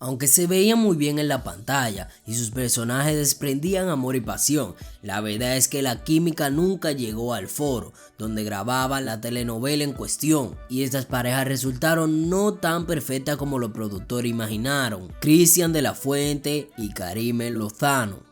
Aunque se veían muy bien en la pantalla y sus personajes desprendían amor y pasión, la verdad es que la química nunca llegó al foro donde grababan la telenovela en cuestión, y estas parejas resultaron no tan perfectas como los productores imaginaron. Cristian de la Fuente y Karime Lozano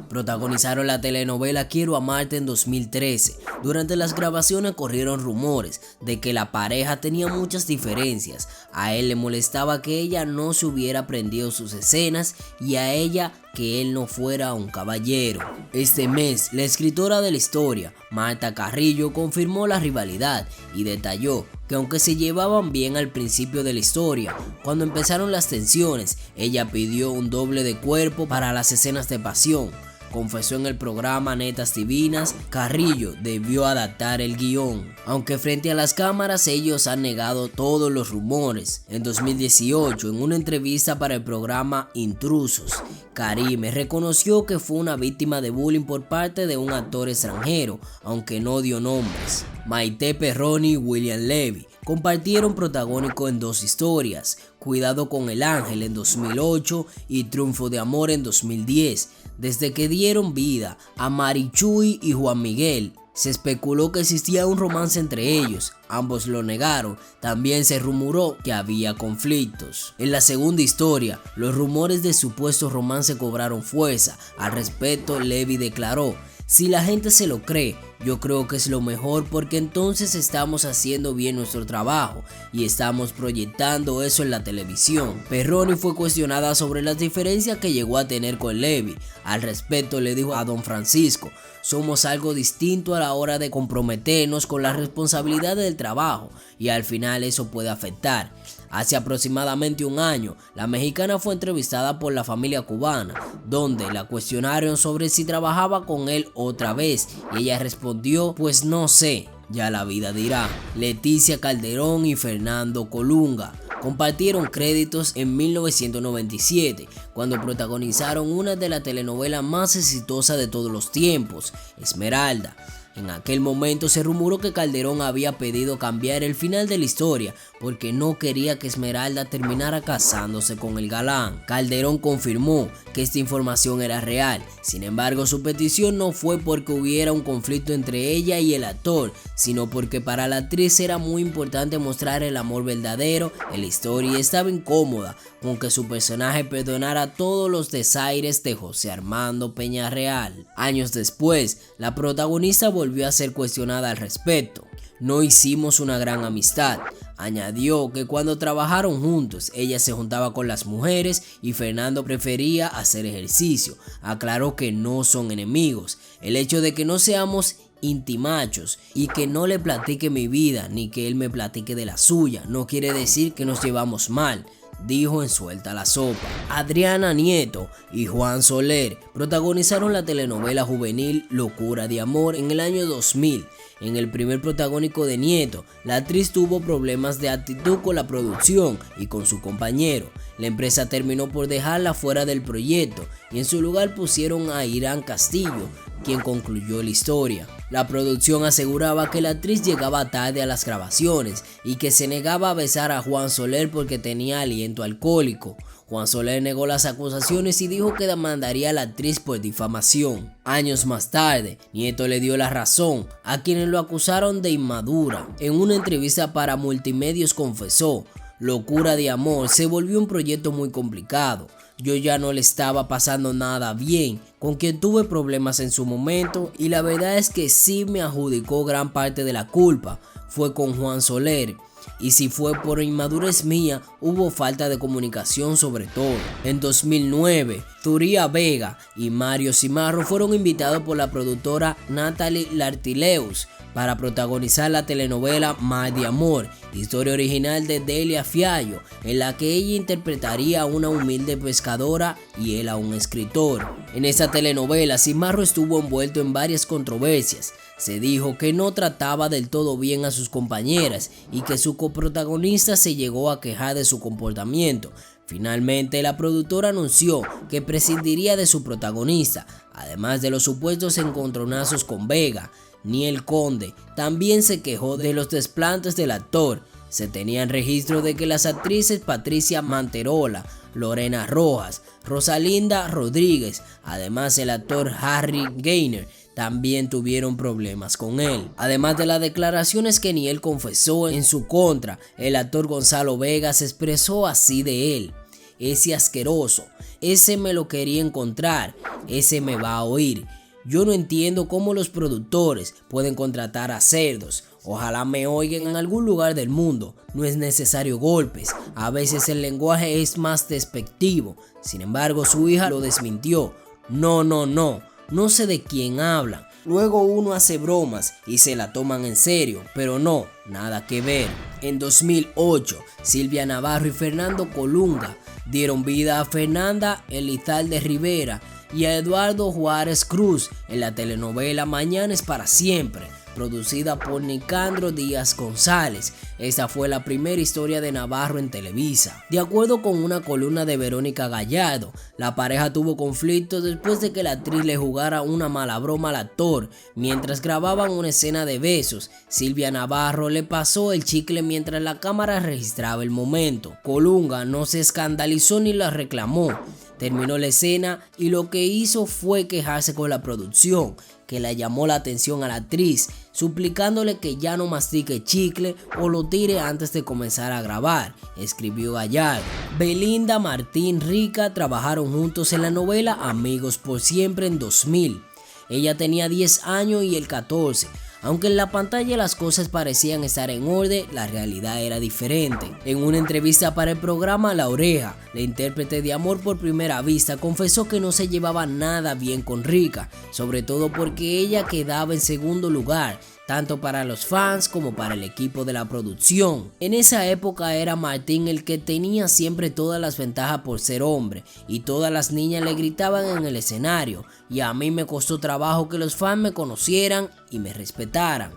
protagonizaron la telenovela Quiero Amarte en 2013. Durante las grabaciones corrieron rumores de que la pareja tenía muchas diferencias. A él le molestaba que ella no se hubiera aprendido sus escenas y a ella que él no fuera un caballero. Este mes, la escritora de la historia, Marta Carrillo, confirmó la rivalidad y detalló que aunque se llevaban bien al principio de la historia, cuando empezaron las tensiones, ella pidió un doble de cuerpo para las escenas de pasión. Confesó en el programa Netas Divinas, Carrillo debió adaptar el guión, aunque frente a las cámaras ellos han negado todos los rumores. En 2018, en una entrevista para el programa Intrusos, Karime reconoció que fue una víctima de bullying por parte de un actor extranjero, aunque no dio nombres. Maite Perroni y William Levy compartieron protagónico en dos historias, Cuidado con el Ángel en 2008 y Triunfo de Amor en 2010. Desde que dieron vida a Marichuy y Juan Miguel, se especuló que existía un romance entre ellos, ambos lo negaron. También se rumoró que había conflictos. En la segunda historia, los rumores de supuesto romance cobraron fuerza. Al respecto, Levy declaró: si la gente se lo cree, yo creo que es lo mejor, porque entonces estamos haciendo bien nuestro trabajo y estamos proyectando eso en la televisión. Perroni fue cuestionada sobre las diferencias que llegó a tener con Levy. Al respecto le dijo a Don Francisco: somos algo distinto a la hora de comprometernos con la responsabilidad del trabajo y al final eso puede afectar. Hace aproximadamente un año, la mexicana fue entrevistada por la familia cubana, donde la cuestionaron sobre si trabajaba con él otra vez y ella respondió: pues no sé, ya la vida dirá. Leticia Calderón y Fernando Colunga compartieron créditos en 1997 cuando protagonizaron una de las telenovelas más exitosas de todos los tiempos, Esmeralda. En aquel momento se rumoró que Calderón había pedido cambiar el final de la historia porque no quería que Esmeralda terminara casándose con el galán. Calderón confirmó que esta información era real. Sin embargo, su petición no fue porque hubiera un conflicto entre ella y el actor, sino porque para la actriz era muy importante mostrar el amor verdadero en la historia y estaba incómoda con que su personaje perdonara todos los desaires de José Armando Peñarreal. Años después, la protagonista volvió a ser cuestionada al respecto. No hicimos una gran amistad. Añadió que cuando trabajaron juntos, ella se juntaba con las mujeres y Fernando prefería hacer ejercicio. Aclaró que no son enemigos. El hecho de que no seamos intimachos y que no le platique mi vida ni que él me platique de la suya no quiere decir que nos llevamos mal, dijo en Suelta la Sopa. Adriana Nieto y Juan Soler protagonizaron la telenovela juvenil Locura de Amor en el año 2000. En el primer protagónico de Nieto, la actriz tuvo problemas de actitud con la producción y con su compañero. La empresa terminó por dejarla fuera del proyecto y en su lugar pusieron a Irán Castillo, quien concluyó la historia. La producción aseguraba que la actriz llegaba tarde a las grabaciones y que se negaba a besar a Juan Soler porque tenía aliento alcohólico. Juan Soler negó las acusaciones y dijo que demandaría a la actriz por difamación. Años más tarde, Nieto le dio la razón a quienes lo acusaron de inmadura. En una entrevista para Multimedios confesó: Locura de Amor se volvió un proyecto muy complicado. Yo ya no le estaba pasando nada bien, con quien tuve problemas en su momento y la verdad es que sí me adjudicó gran parte de la culpa. Fue con Juan Soler. Y si fue por inmadurez mía, hubo falta de comunicación sobre todo. En 2009, Zuria Vega y Mario Cimarro fueron invitados por la productora Natalie Lartileus para protagonizar la telenovela Mar de Amor, historia original de Delia Fiallo, en la que ella interpretaría a una humilde pescadora y él a un escritor. En esta telenovela, Cimarro estuvo envuelto en varias controversias. Se dijo que no trataba del todo bien a sus compañeras y que su coprotagonista se llegó a quejar de su comportamiento. Finalmente, la productora anunció que prescindiría de su protagonista, además de los supuestos encontronazos con Vega. Niel Conde también se quejó de los desplantes del actor. Se tenían registro de que las actrices Patricia Manterola, Lorena Rojas, Rosalinda Rodríguez, además el actor Harry Gainer, también tuvieron problemas con él. Además de las declaraciones que ni él confesó en su contra, el actor Gonzalo Vega se expresó así de él: ese asqueroso, ese me lo quería encontrar, ese me va a oír. Yo no entiendo cómo los productores pueden contratar a cerdos. Ojalá me oigan en algún lugar del mundo. No es necesario golpes. A veces el lenguaje es más despectivo. Sin embargo, su hija lo desmintió. No sé de quién hablan. Luego uno hace bromas y se la toman en serio, pero no, nada que ver. En 2008, Silvia Navarro y Fernando Colunga dieron vida a Fernanda Elizalde Rivera y a Eduardo Juárez Cruz en la telenovela Mañana es para siempre, producida por Nicandro Díaz González. Esta fue la primera historia de Navarro en Televisa. De acuerdo con una columna de Verónica Gallardo, la pareja tuvo conflictos después de que la actriz le jugara una mala broma al actor mientras grababan una escena de besos. Silvia Navarro le pasó el chicle mientras la cámara registraba el momento. Colunga no se escandalizó ni la reclamó. Terminó la escena y lo que hizo fue quejarse con la producción, que le llamó la atención a la actriz, suplicándole que ya no mastique chicle o lo tire antes de comenzar a grabar, escribió Gallardo. Belinda, Martín, Rica trabajaron juntos en la novela Amigos por Siempre en 2000. Ella tenía 10 años y él 14. Aunque en la pantalla las cosas parecían estar en orden, la realidad era diferente. En una entrevista para el programa La Oreja, la intérprete de Amor por Primera Vista confesó que no se llevaba nada bien con Rica, sobre todo porque ella quedaba en segundo lugar, tanto para los fans como para el equipo de la producción. En esa época era Martín el que tenía siempre todas las ventajas por ser hombre, y todas las niñas le gritaban en el escenario, y a mí me costó trabajo que los fans me conocieran y me respetaran.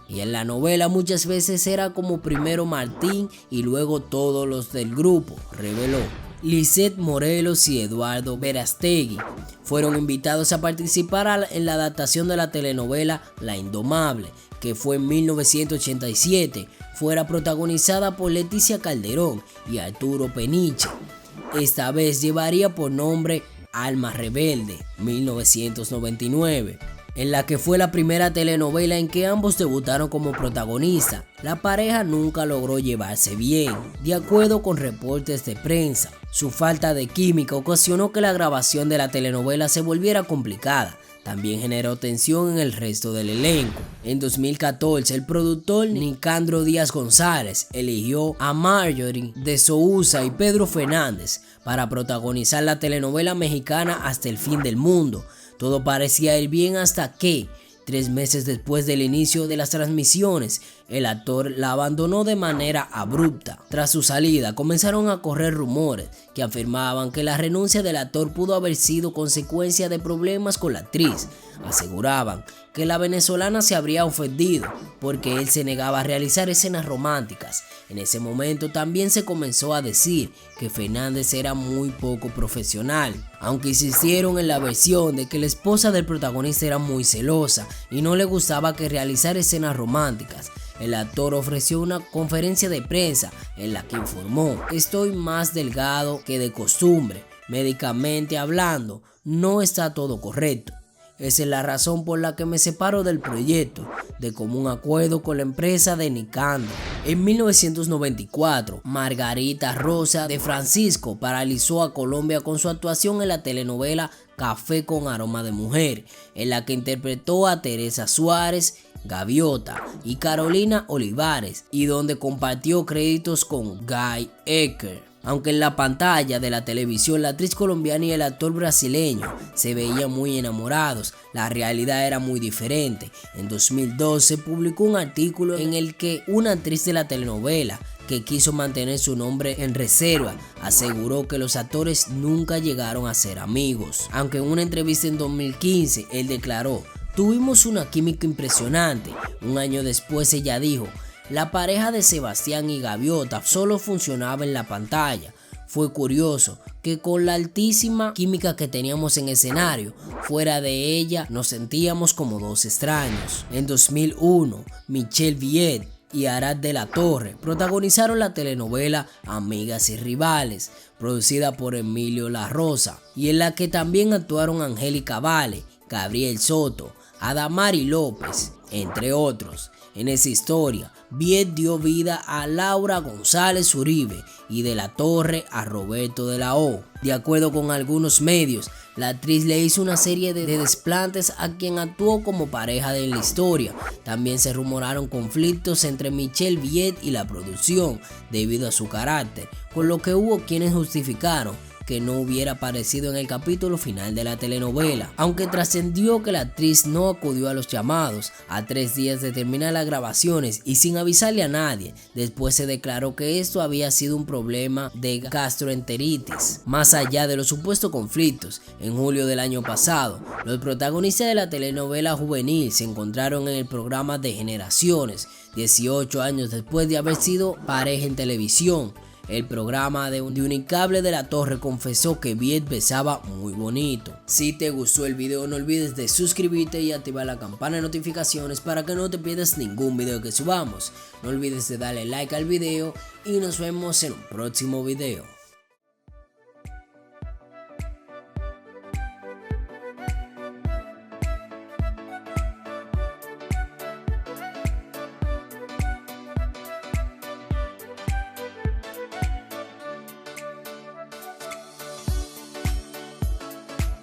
Y en la novela muchas veces era como primero Martín y luego todos los del grupo, reveló. Lisette Morelos y Eduardo Verástegui fueron invitados a participar en la adaptación de la telenovela La Indomable, que fue en 1987, fuera protagonizada por Leticia Calderón y Arturo Peniche. Esta vez llevaría por nombre Alma Rebelde, 1999, en la que fue la primera telenovela en que ambos debutaron como protagonistas. La pareja nunca logró llevarse bien, de acuerdo con reportes de prensa. Su falta de química ocasionó que la grabación de la telenovela se volviera complicada. También generó tensión en el resto del elenco. En 2014, el productor Nicandro Díaz González eligió a Marjorie de Sousa y Pedro Fernández para protagonizar la telenovela mexicana Hasta el Fin del Mundo. Todo parecía ir bien hasta que, 3 meses después del inicio de las transmisiones, el actor la abandonó de manera abrupta. Tras su salida, comenzaron a correr rumores que afirmaban que la renuncia del actor pudo haber sido consecuencia de problemas con la actriz. Aseguraban que la venezolana se habría ofendido porque él se negaba a realizar escenas románticas. En ese momento también se comenzó a decir que Fernández era muy poco profesional, aunque insistieron en la versión de que la esposa del protagonista era muy celosa y no le gustaba que realizara escenas románticas. El actor ofreció una conferencia de prensa en la que informó: estoy más delgado que de costumbre, médicamente hablando, no está todo correcto. Esa es la razón por la que me separo del proyecto, de común acuerdo con la empresa de Nicandro. En 1994, Margarita Rosa de Francisco paralizó a Colombia con su actuación en la telenovela Café con Aroma de Mujer, en la que interpretó a Teresa Suárez, Gaviota y Carolina Olivares, y donde compartió créditos con Guy Ecker. Aunque en la pantalla de la televisión la actriz colombiana y el actor brasileño se veían muy enamorados, la realidad era muy diferente. En 2012 publicó un artículo en el que una actriz de la telenovela, que quiso mantener su nombre en reserva, aseguró que los actores nunca llegaron a ser amigos. Aunque en una entrevista en 2015 él declaró: tuvimos una química impresionante. Un año después ella dijo: la pareja de Sebastián y Gaviota solo funcionaba en la pantalla. Fue curioso que con la altísima química que teníamos en escenario, fuera de ella nos sentíamos como dos extraños. En 2001, Michelle Viet y Arad de la Torre protagonizaron la telenovela Amigas y Rivales, producida por Emilio La Rosa, y en la que también actuaron Angélica Vale, Gabriel Soto, Adamari López, entre otros. En esa historia, Viet dio vida a Laura González Uribe y de la Torre a Roberto de la O. De acuerdo con algunos medios, la actriz le hizo una serie de desplantes a quien actuó como pareja de la historia. También se rumoraron conflictos entre Michelle Viet y la producción debido a su carácter, con lo que hubo quienes justificaron que no hubiera aparecido en el capítulo final de la telenovela, aunque trascendió que la actriz no acudió a los llamados a 3 días de terminar las grabaciones y sin avisarle a nadie. Después se declaró que esto había sido un problema de gastroenteritis. Más allá de los supuestos conflictos, en julio del año pasado, los protagonistas de la telenovela juvenil se encontraron en el programa de Generaciones, 18 años después de haber sido pareja en televisión. El programa de Unicable de la Torre confesó que Viet besaba muy bonito. Si te gustó el video, no olvides de suscribirte y activar la campana de notificaciones para que no te pierdas ningún video que subamos. No olvides de darle like al video y nos vemos en un próximo video.